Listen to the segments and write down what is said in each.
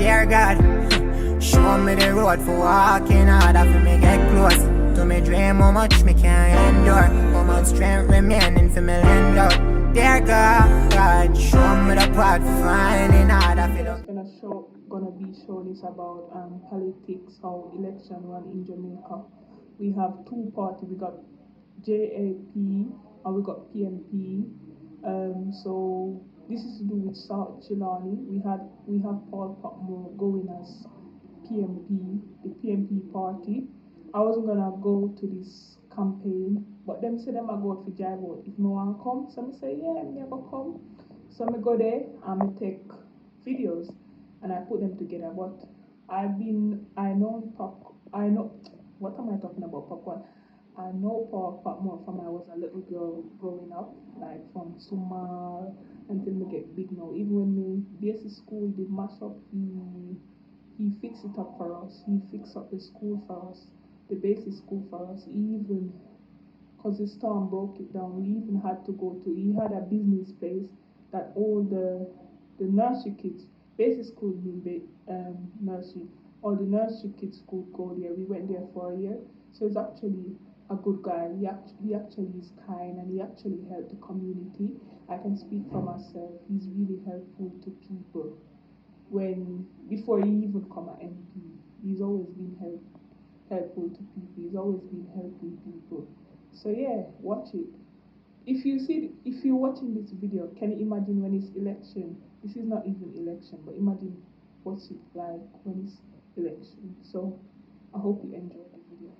Dear God, show me the road for walking hard for me get close to me dream. How much me can endure, how much strength remaining for me land out. Dear God, show me the path for finding hard I feel. Gonna be showing is about politics, how election run in Jamaica. We have two parties. We got JAP and we got PNP. So this is to do with South Trelawny. We have Paul Patmore going as PNP, the PNP party. I wasn't gonna go to this campaign, but them say them I go for jive vote if no one come. So I say yeah, me I go come. So I go there and I take videos and I put them together. But I know what am I talking about, Popcorn? I know Paul Patmore from I was a little girl growing up, like from Sumar until me get big now. Even when me basic school did mash up, he fixed it up for us. He fixed up the school for us, the basic school for us. Even because the storm broke it down, we even had to go to. He had a business place that all the nursery kids, basic school mean nursery. All the nursery kids could go there. We went there for a year. So he's actually a good guy. He actually is kind and he actually helped the community. I can speak for myself. He's really helpful to people. Before he even come an MP, he's always been helpful to people. He's always been helping people. So yeah, watch it. If you're watching this video, can you imagine when it's election? This is not even election, but imagine what's it like when it's election. So I hope you enjoy the video.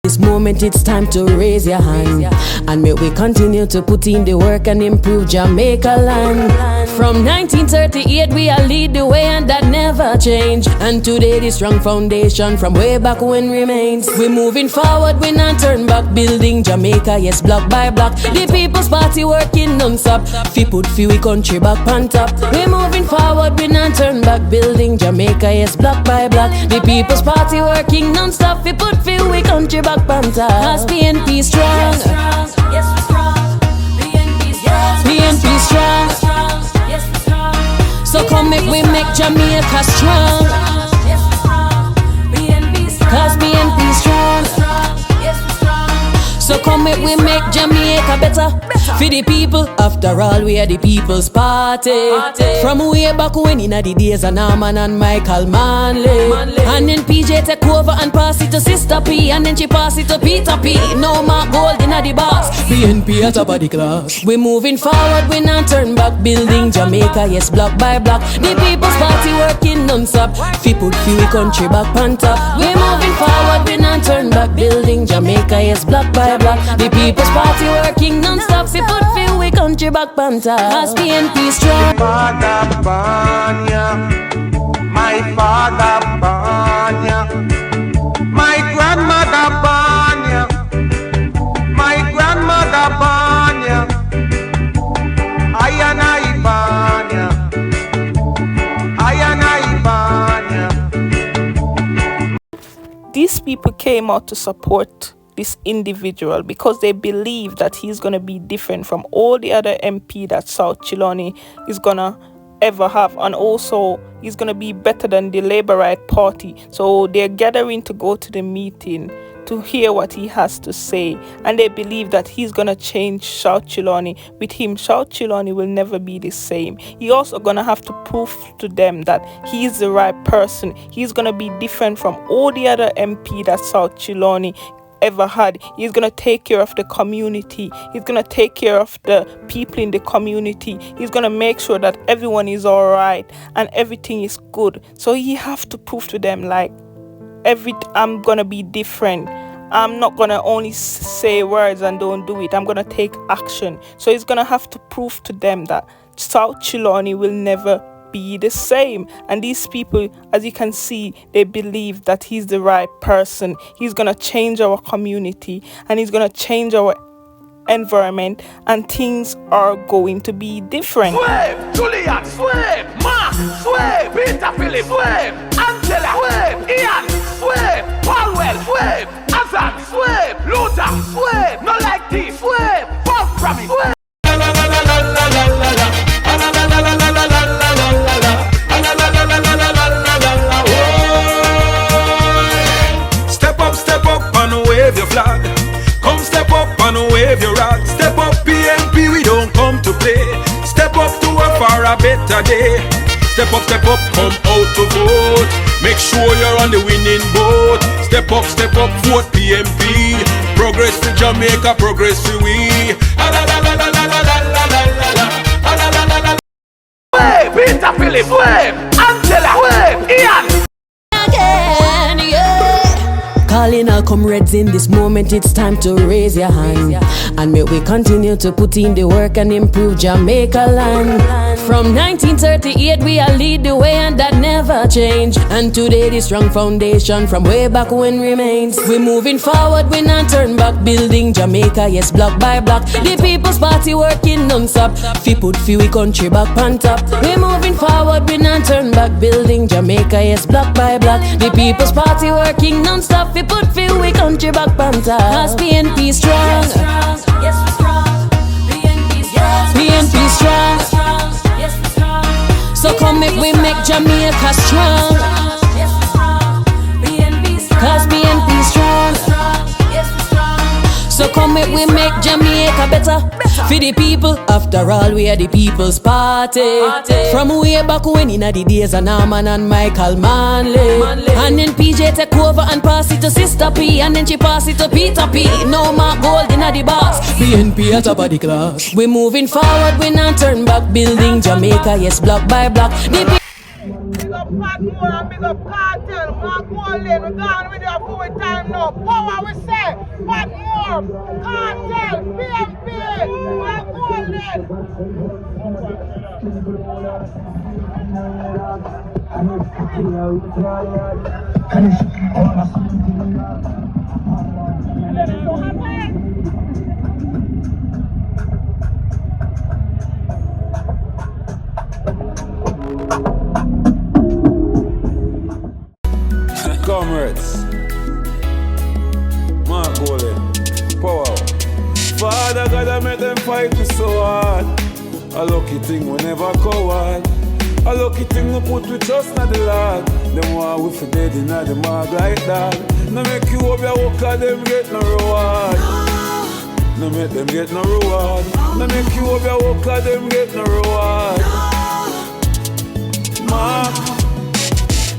This moment it's time to raise your hand and may we continue to put in the work and improve Jamaica land. From 1938 we are lead the way and that never change. And today the strong foundation from way back when remains. We moving forward, we not turn back, building Jamaica, yes, block by block. The People's Party working non-stop, fi put fi we country back on top. We moving forward, we not turn back, building Jamaica, yes, block by block. The People's Party working non-stop, fi put fi we country back on top. Cause PNP strong, yes we strong. PNP strong, yes we strong. So come make we make Jamaica strong. Yes we strong. Cause PNP strong, yes we strong. So come make we make Jamaica better for the people. After all, we are the People's Party. From way back when in the days of Norman and Michael Manley. And then PJ take over and pass it to Sister P. And then she pass it to Peter P. No more gold in the box. PNP at top of the class. We moving forward, we not turn back, building Jamaica, yes, block by block. The People's Party working non-stop, fi put fi we country back on top. We moving forward, we not turn back, building Jamaica, yes, block by block. The People's Party working non-stop, fi put fi we country back on top. Cause PNP strong. Father Banya, my father Banya, my grandmother Banya, my grandmother Banya, Ayana Banya, Ayana Banya. These people came out to support this individual because they believe that he's going to be different from all the other MP that South Trelawny is going to ever have, and also he's going to be better than the Labourite Party. So they're gathering to go to the meeting to hear what he has to say, and they believe that he's going to change South Trelawny. With him, South Trelawny will never be the same. He also going to have to prove to them that he is the right person. He's going to be different from all the other MP that South Trelawny ever had. He's gonna take care of the community. He's gonna take care of the people in the community. He's gonna make sure that everyone is all right and everything is good. So he have to prove to them like I'm gonna be different. I'm not gonna only say words and don't do it. I'm gonna take action. So he's gonna have to prove to them that South Trelawny will never be the same. And these people, as you can see, they believe that he's the right person. He's gonna change our community and he's gonna change our environment, and things are going to be different. Sweep, Julian, sweep, Mark, sweep, Peter Philip, sweep, Angela, sweep, Ian, sweep, Paulwell, sweep, Azan, sweep, Luther, sweep, no like this, sweep, Bob from it, sweep. a day. Step up, come out to vote. Make sure you're on the winning boat. Step up, vote PNP. Progress to Jamaica, progress to we. Wave, Peter Philip, wave, Angela, wave, Ian. Again, yeah. Calling all comrades in this moment, it's time to raise your hand. And may we continue to put in the work and improve Jamaica land. From 1938 we are lead the way and that never change. And today the strong foundation from way back when remains. We moving forward, we not turn back. Building Jamaica, yes, block by block. The People's Party working non-stop. Fi put fi we country back on top. We moving forward, we not turn back. Building Jamaica, yes, block by block. The People's Party working non-stop. Fi put fi we country back on top. Cause PNP strong. Yes, we strong. PNP strong. PNP strong. So come make we make Jamaica strong. Cause PNP strong. So come make we make Jamaica better. For the people, after all we are the People's Party. From way back when in the days of Norman and Michael Manley. And then PJ take over and pass it to Sister P. And then she pass it to Peter P. No more gold in the box. PNP at top of the class. We moving forward, we not turn back. Building Jamaica, yes, block by block. Big up Patmore and big up Cartel, Mark Morlin, we're gone with your full time now. Power we say, Patmore, Cartel, PNP, Mark Morlin. Comrades, Mark Golden, power. Father God, I make them fight me so hard. A lucky thing we never coward. A lucky thing we put we trust in the Lord. Them want we for dead in the mark like that. No make you up your work, cause them get no reward. No make them get no reward. No make you up your work, cause them get no reward. Mark,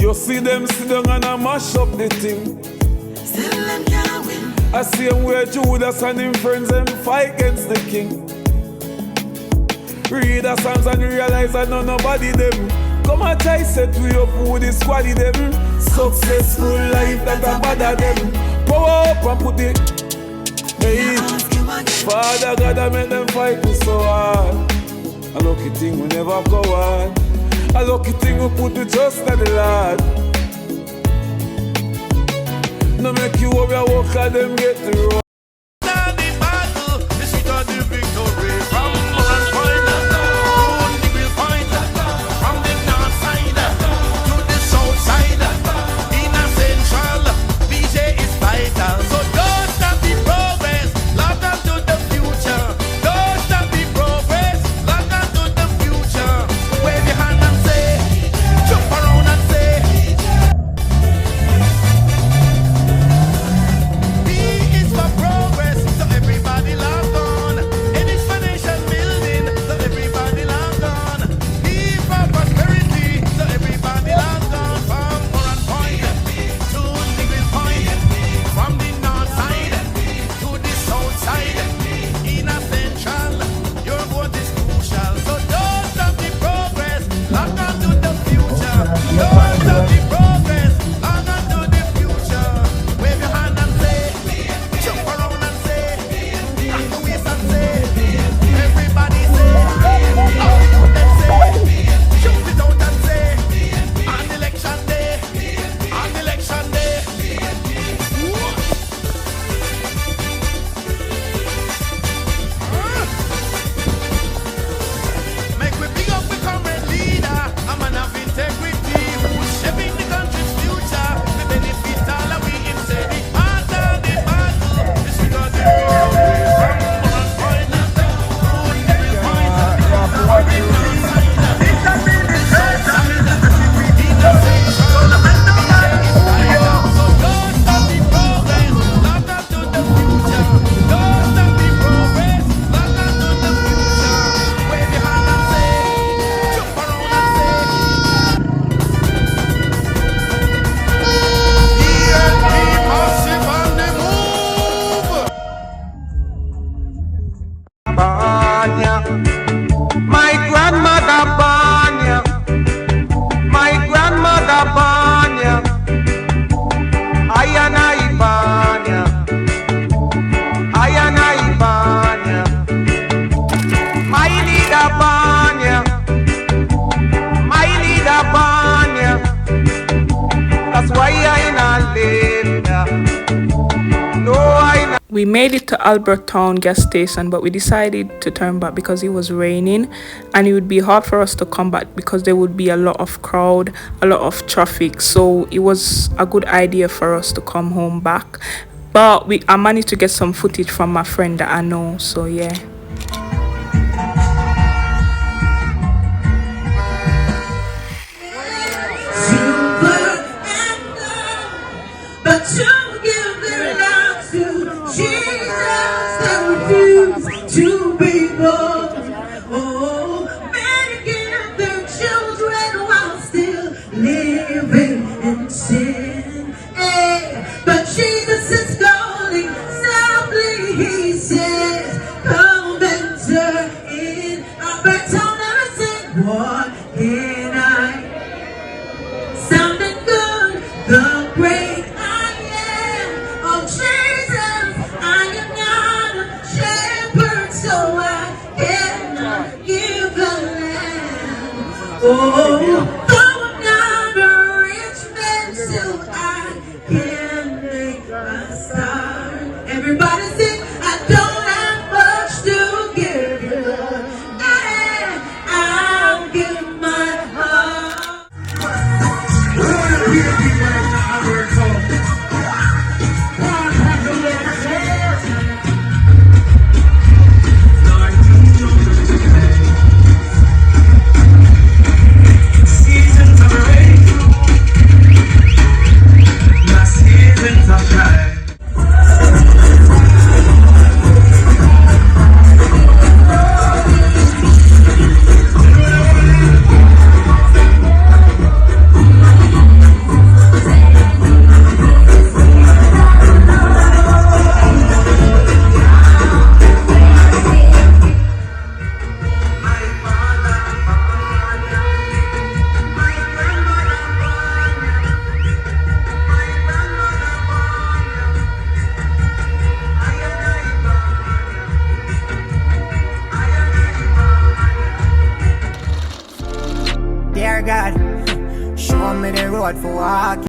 you see them sit down and I mash up the thing. Still them can't win. I see him where Judas and him friends them fight against the king. Read the Psalms and realize that no nobody them. Come and try set we up with the squaddy them. Successful life that a bother them. Power up and put it. Hey, Father God, I make them fight me so hard. A lucky thing we never go on. A lucky thing we put the trust in the Lord. No make you over your work and them get the road. P is for We made it to Albertown gas station, but we decided to turn back because it was raining and it would be hard for us to come back because there would be a lot of crowd, a lot of traffic. So it was a good idea for us to come home back. But I managed to get some footage from my friend that I know, so yeah. But you give their lives to Jesus and refuse to be born. Oh, many give their children while still living in sin. Hey, but Jesus is calling softly, he says, come enter in. I bet I'll never sing, what can I? Sounding good, the great I am. Oh Jesus, I am not a shepherd, so I cannot give the lamb. Oh, though I'm not a rich man, still I can make a start. Everybody sing, I don't have much to give you, Lord, and I'll give my heart. Dear God, show me the road for walking.